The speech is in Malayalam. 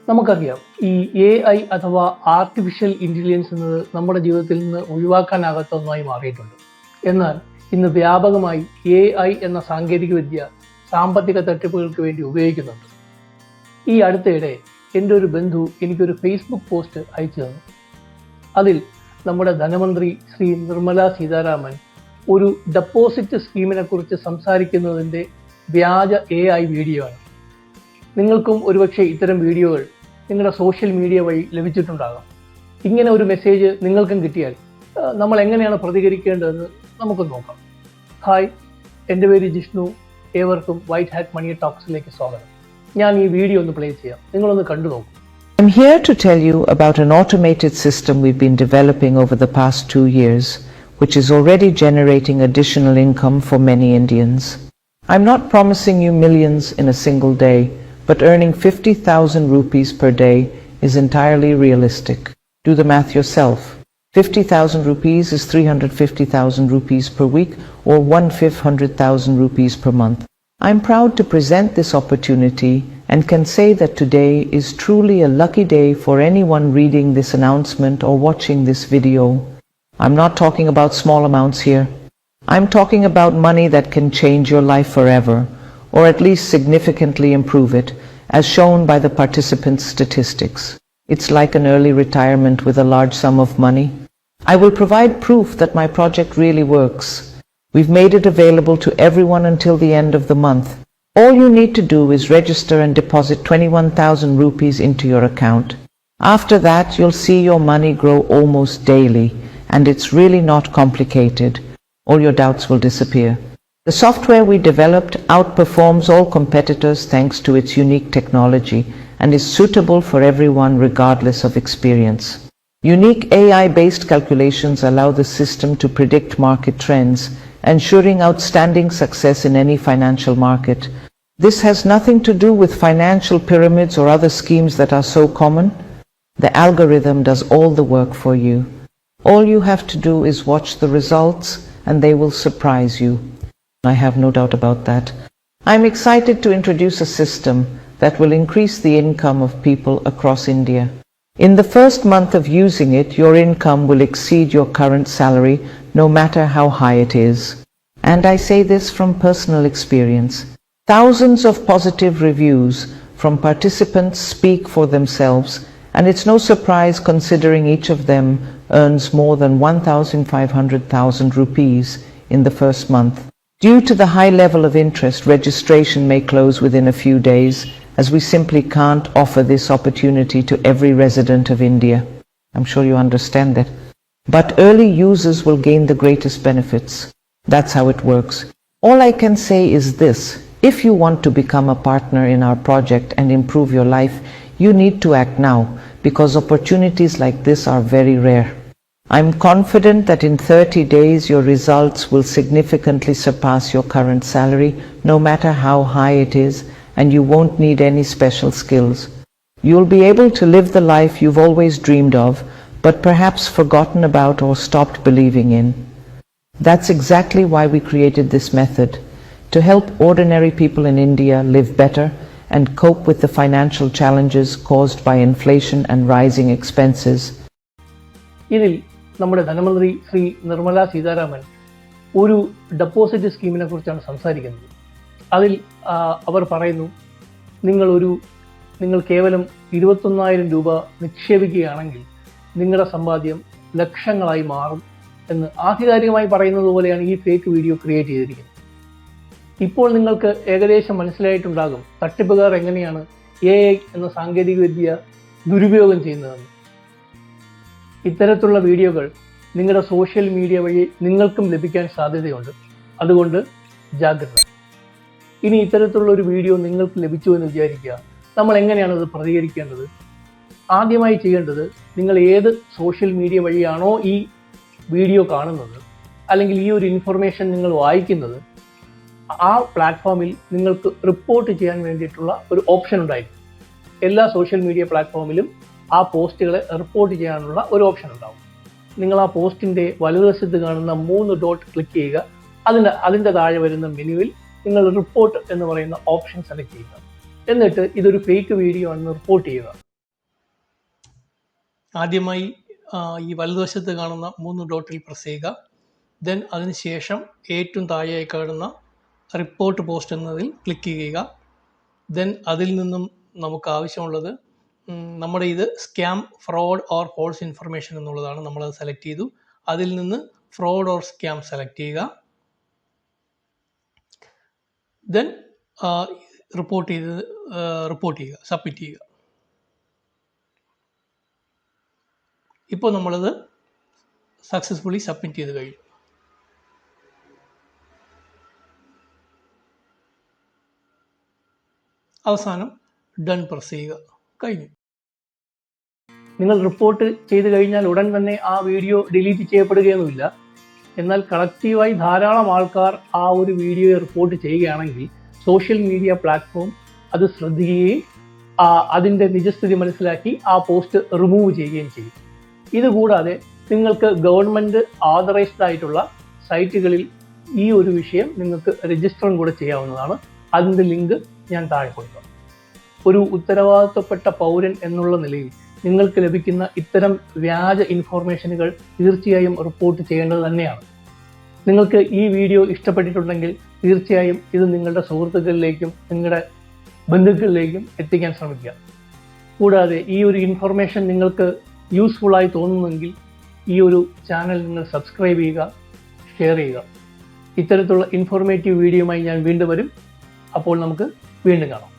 നമുക്കറിയാം ഈ AI അഥവാ ആർട്ടിഫിഷ്യൽ ഇൻ്റലിജൻസ് എന്നത് നമ്മുടെ ജീവിതത്തിൽ നിന്ന് ഒഴിവാക്കാനാകാത്ത ഒന്നായി മാറിയിട്ടുണ്ട്. എന്നാൽ ഇന്ന് വ്യാപകമായി AI എന്ന സാങ്കേതികവിദ്യ സാമ്പത്തിക തട്ടിപ്പുകൾക്ക് വേണ്ടി ഉപയോഗിക്കുന്നുണ്ട്. ഈ അടുത്തിടെ എൻ്റെ ഒരു ബന്ധു എനിക്കൊരു ഫേസ്ബുക്ക് പോസ്റ്റ് അയച്ചു തന്നു. അതിൽ നമ്മുടെ ധനമന്ത്രി ശ്രീ നിർമ്മല സീതാരാമൻ ഒരു ഡെപ്പോസിറ്റ് സ്കീമിനെ കുറിച്ച് സംസാരിക്കുന്നതിൻ്റെ വ്യാജ AI വീഡിയോ ആണ്. നിങ്ങൾക്കും ഒരുപക്ഷെ ഇത്തരം വീഡിയോകൾ നിങ്ങളുടെ സോഷ്യൽ മീഡിയ വഴി ലഭിച്ചിട്ടുണ്ടാകാം. ഇങ്ങനെ ഒരു മെസ്സേജ് നിങ്ങൾക്കും കിട്ടിയാൽ നമ്മൾ എങ്ങനെയാണ് പ്രതികരിക്കേണ്ടതെന്ന് നമുക്ക് നോക്കാം. ഹായ്, എൻ്റെ പേര് ജിഷ്ണു. ഏവർക്കും വൈറ്റ് ഹാറ്റ് മണി ടോക്സിലേക്ക് സ്വാഗതം. ഞാൻ ഈ വീഡിയോ ഒന്ന് പ്ലേ ചെയ്യാം, നിങ്ങളൊന്ന് കണ്ടു നോക്കൂ. I'm here to tell you about an automated system we've been developing over the past 2 years, which is already generating additional income for many Indians. I'm not promising you millions in a single day, but earning 50,000 rupees per day is entirely realistic. Do the math yourself. 50,000 rupees is 350,000 rupees per week or 1/500,000 rupees per month. I'm proud to present this opportunity and can say that today is truly a lucky day for anyone reading this announcement or watching this video. I'm not talking about small amounts here. I'm talking about money that can change your life forever, or at least significantly improve it, as shown by the participants' statistics. It's like an early retirement with a large sum of money. I will provide proof that my project really works. We've made it available to everyone until the end of the month. All you need to do is register and deposit 21,000 rupees into your account. After that, you'll see your money grow almost daily, and it's really not complicated. All your doubts will disappear. The software we developed outperforms all competitors thanks to its unique technology and is suitable for everyone regardless of experience. Unique AI-based calculations allow the system to predict market trends, ensuring outstanding success in any financial market. This has nothing to do with financial pyramids or other schemes that are so common. The algorithm does all the work for you. All you have to do is watch the results and they will surprise you. I have no doubt about that. I'm excited to introduce a system that will increase the income of people across India. In the first month of using it, your income will exceed your current salary, no matter how high it is. And I say this from personal experience. Thousands of positive reviews from participants speak for themselves, and it's no surprise considering each of them earns more than 1,500,000 rupees in the first month. Due to the high level of interest, registration may close within a few days, as we simply can't offer this opportunity to every resident of India. I'm sure you understand that. But early users will gain the greatest benefits. That's how it works. All I can say is this: if you want to become a partner in our project and improve your life, you need to act now, because opportunities like this are very rare. I'm confident that in 30 days your results will significantly surpass your current salary, no matter how high it is, and you won't need any special skills. You'll be able to live the life you've always dreamed of, but perhaps forgotten about or stopped believing in. That's exactly why we created this method, to help ordinary people in India live better and cope with the financial challenges caused by inflation and rising expenses. ഇതിൽ നമ്മുടെ ധനമന്ത്രി ശ്രീ നിർമ്മല സീതാരാമൻ ഒരു ഡെപ്പോസിറ്റ് സ്കീമിനെ കുറിച്ചാണ് സംസാരിക്കുന്നത്. അതിൽ അവർ പറയുന്നു, നിങ്ങൾ കേവലം 21,000 രൂപ നിക്ഷേപിക്കുകയാണെങ്കിൽ നിങ്ങളുടെ സമ്പാദ്യം ലക്ഷങ്ങളായി മാറും എന്ന് ആധികാരികമായി പറയുന്നത് പോലെയാണ് ഈ ഫേക്ക് വീഡിയോ ക്രിയേറ്റ് ചെയ്തിരിക്കുന്നത്. ഇപ്പോൾ നിങ്ങൾക്ക് ഏകദേശം മനസ്സിലായിട്ടുണ്ടാകും തട്ടിപ്പുകാർ എങ്ങനെയാണ് AI എന്ന സാങ്കേതികവിദ്യ ദുരുപയോഗം ചെയ്യുന്നതെന്ന്. ഇത്തരത്തിലുള്ള വീഡിയോകൾ നിങ്ങളുടെ സോഷ്യൽ മീഡിയ വഴി നിങ്ങൾക്കും ലഭിക്കാൻ സാധ്യതയുണ്ട്. അതുകൊണ്ട് ജാഗ്രത. ഇനി ഇത്തരത്തിലുള്ള ഒരു വീഡിയോ നിങ്ങൾക്ക് ലഭിച്ചു എന്ന് വിചാരിക്കുക. നമ്മൾ എങ്ങനെയാണ് അത് പ്രതികരിക്കേണ്ടത്? ആദ്യമായി ചെയ്യേണ്ടത്, നിങ്ങൾ ഏത് സോഷ്യൽ മീഡിയ വഴിയാണോ ഈ വീഡിയോ കാണുന്നത് അല്ലെങ്കിൽ ഈ ഒരു ഇൻഫർമേഷൻ നിങ്ങൾ വായിക്കുന്നത്, ആ പ്ലാറ്റ്ഫോമിൽ നിങ്ങൾക്ക് റിപ്പോർട്ട് ചെയ്യാൻ വേണ്ടിയിട്ടുള്ള ഒരു ഓപ്ഷൻ ഉണ്ടായിരിക്കും. എല്ലാ സോഷ്യൽ മീഡിയ പ്ലാറ്റ്ഫോമിലും ആ പോസ്റ്റുകളെ റിപ്പോർട്ട് ചെയ്യാനുള്ള ഒരു ഓപ്ഷൻ ഉണ്ടാവും. നിങ്ങൾ ആ പോസ്റ്റിൻ്റെ വലതുവശത്ത് കാണുന്ന 3 ഡോട്ട് ക്ലിക്ക് ചെയ്യുക. അതിൻ്റെ താഴെ വരുന്ന മെനുവിൽ നിങ്ങൾ റിപ്പോർട്ട് എന്ന് പറയുന്ന ഓപ്ഷൻ സെലക്ട് ചെയ്യുക. എന്നിട്ട് ഇതൊരു ഫേക്ക് വീഡിയോ ആണെന്ന് റിപ്പോർട്ട് ചെയ്യുക. ആദ്യമായി ഈ വലതുവശത്ത് കാണുന്ന 3 ഡോട്ടിൽ പ്രസ് ചെയ്യുക. ദെൻ അതിനുശേഷം ഏറ്റവും താഴെയായി കാണുന്ന റിപ്പോർട്ട് പോസ്റ്റ് എന്നതിൽ ക്ലിക്ക് ചെയ്യുക. ദെൻ അതിൽ നിന്നും നമുക്ക് ആവശ്യമുള്ളത് നമ്മുടെ ഇത് scam, fraud or false information എന്നുള്ളതാണ്. നമ്മളത് സെലക്ട് ചെയ്തു. അതിൽ നിന്ന് ഫ്രോഡ് ഓർ സ്കാം സെലക്ട് ചെയ്യുക. ദെൻ റിപ്പോർട്ട് ചെയ്യുക, സബ്മിറ്റ് ചെയ്യുക. ഇപ്പോൾ നമ്മളത് സക്സസ്ഫുള്ളി സബ്മിറ്റ് ചെയ്ത് കഴിഞ്ഞു. അവസാനം ഡൺ പ്രസ് ചെയ്യുക. കഴിഞ്ഞു. നിങ്ങൾ റിപ്പോർട്ട് ചെയ്ത് കഴിഞ്ഞാൽ ഉടൻ തന്നെ ആ വീഡിയോ ഡിലീറ്റ് ചെയ്യപ്പെടുകയൊന്നുമില്ല. എന്നാൽ കളക്റ്റീവായി ധാരാളം ആൾക്കാർ ആ ഒരു വീഡിയോയെ റിപ്പോർട്ട് ചെയ്യുകയാണെങ്കിൽ സോഷ്യൽ മീഡിയ പ്ലാറ്റ്ഫോം അത് ശ്രദ്ധിക്കുകയും അതിൻ്റെ നിജസ്ഥിതി മനസ്സിലാക്കി ആ പോസ്റ്റ് റിമൂവ് ചെയ്യുകയും ചെയ്യും. ഇതുകൂടാതെ നിങ്ങൾക്ക് ഗവൺമെൻറ് ഓതറൈസ്ഡ് ആയിട്ടുള്ള സൈറ്റുകളിൽ ഈ ഒരു വിഷയം നിങ്ങൾക്ക് രജിസ്റ്ററും കൂടെ ചെയ്യാവുന്നതാണ്. അതിൻ്റെ ലിങ്ക് ഞാൻ താഴെ കൊടുക്കാം. ഒരു ഉത്തരവാദിത്വപ്പെട്ട പൗരൻ എന്നുള്ള നിലയിൽ നിങ്ങൾക്ക് ലഭിക്കുന്ന ഇത്തരം വ്യാജ ഇൻഫോർമേഷനുകൾ തീർച്ചയായും റിപ്പോർട്ട് ചെയ്യേണ്ടത് തന്നെയാണ്. നിങ്ങൾക്ക് ഈ വീഡിയോ ഇഷ്ടപ്പെട്ടിട്ടുണ്ടെങ്കിൽ തീർച്ചയായും ഇത് നിങ്ങളുടെ സുഹൃത്തുക്കളിലേക്കും നിങ്ങളുടെ ബന്ധുക്കളിലേക്കും എത്തിക്കാൻ ശ്രമിക്കുക. കൂടാതെ ഈ ഒരു ഇൻഫർമേഷൻ നിങ്ങൾക്ക് യൂസ്ഫുള്ളായി തോന്നുന്നെങ്കിൽ ഈ ഒരു ചാനൽ നിങ്ങൾ സബ്സ്ക്രൈബ് ചെയ്യുക, ഷെയർ ചെയ്യുക. ഇത്തരത്തിലുള്ള ഇൻഫോർമേറ്റീവ് വീഡിയോയുമായി ഞാൻ വീണ്ടും വരും. അപ്പോൾ നമുക്ക് വീണ്ടും കാണാം.